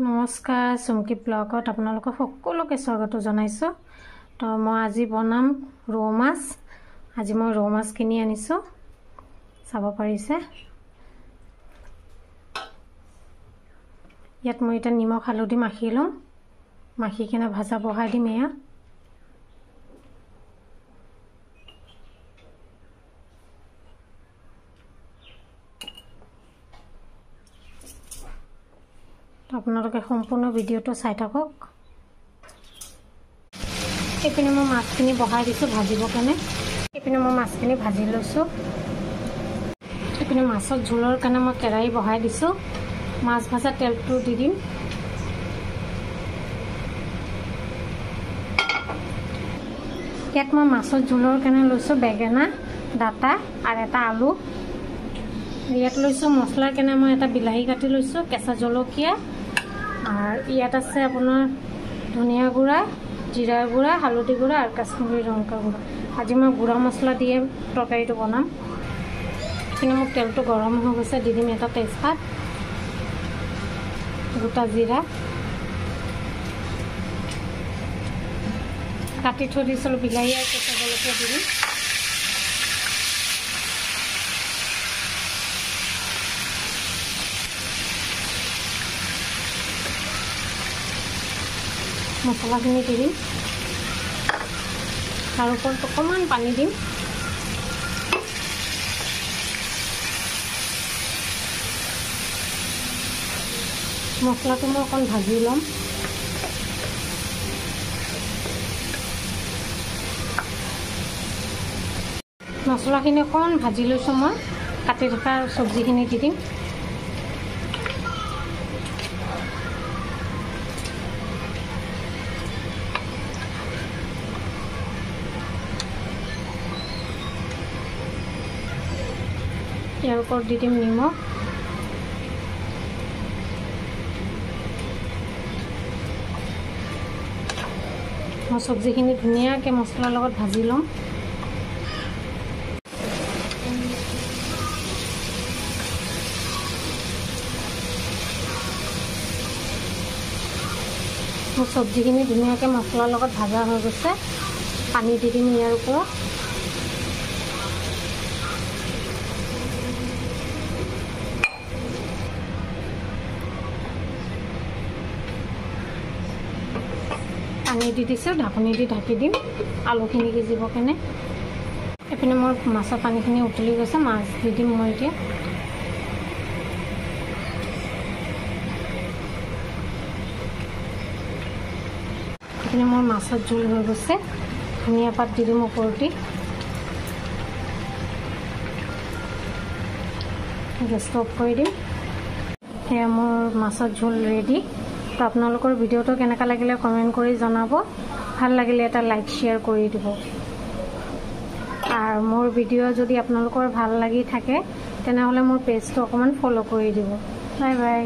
নমস্কাৰ চুমকি ব্লগত আপোনালোকক সকলোকে স্বাগত জনাইছো। তো মই আজি বনাম ৰৌ মাছ। আজি মই ৰৌ মাছ কিনি আনিছো, চাব পাৰিছে। ইয়াত মই এটা নিমখ হালধি মাখি লম, মাখি কিনে ভাজা বহাই দিম। এয়া আপোনালোকে সম্পূৰ্ণ ভিডিঅ'টো চাই থাকক। এইপিনে মই মাছখিনি বহাই দিছোঁ ভাজিবৰ কাৰণে। এইপিনে মই মাছখিনি ভাজি লৈছোঁ। এইপিনে মাছৰ জোলৰ কাৰণে মই কেৰাহী বহাই দিছোঁ। মাছ ভাজা তেলটো দি দিম। ইয়াত মই মাছৰ জোলৰ কাৰণে লৈছোঁ বেঙেনা, ডাটা আৰু এটা আলু। ইয়াত লৈছোঁ মছলাৰ কাৰণে মই এটা বিলাহী কাটি লৈছোঁ, কেঁচা জলকীয়া, আৰু ইয়াত আছে আপোনাৰ ধনিয়া গুড়া, জিৰা গুড়া, হালধি গুড়া আৰু কাশ্মীৰী লংকা গুড়া। আজি মই গুড়া মছলা দিয়ে তৰকাৰীটো বনাম। কিন্তু মোৰ তেলটো গৰম হৈ গৈছে, দি দিম এটা তেজপাত, গোটা জিৰা, কাটি থৈ দিছিলোঁ বিলাহী আৰু কেঁচা জলকীয়া দি দিম। মছলাখিনি দি দিম, তাৰ ওপৰত অকণমান পানী দিম। মছলাটো মই অকণ ভাজি ল'ম। মছলাখিনি অকণ ভাজি লৈছোঁ। মই কাটি থকা চব্জিখিনি দি দিম। ইয়াৰ ওপৰত দি দিম নিমখ, মই চব্জিখিনি ধুনীয়াকৈ মছলাৰ লগত ভাজি ল'ম। মোৰ চব্জিখিনি ধুনীয়াকৈ মছলাৰ লগত ভাজা হৈ গৈছে। পানী দি দিম ইয়াৰ ওপৰত। পানী দি দিছোঁ, ঢাকনি দি ঢাকি দিম আলুখিনি সিজিবৰ কাৰণে। এইপিনে মোৰ মাছৰ পানীখিনি উতলি গৈছে, মাছ দি দিম মই এতিয়া। এইপিনে মোৰ মাছৰ জোল হৈ গৈছে, ধনিয়া পাত দি দিম ওপৰতে। গেছটো অফ কৰি দিম। সেয়া মোৰ মাছৰ জোল ৰেডি। তো আপোনালোকৰ ভিডিঅ'টো কেনেকুৱা লাগিলে কমেণ্ট কৰি জনাব। ভাল লাগিলে এটা লাইক শ্বেয়াৰ কৰি দিব। আৰু মোৰ ভিডিঅ' যদি আপোনালোকৰ ভাল লাগি থাকে তেনেহ'লে মোৰ পেজটো অকণমান ফ'ল' কৰি দিব। Bye bye.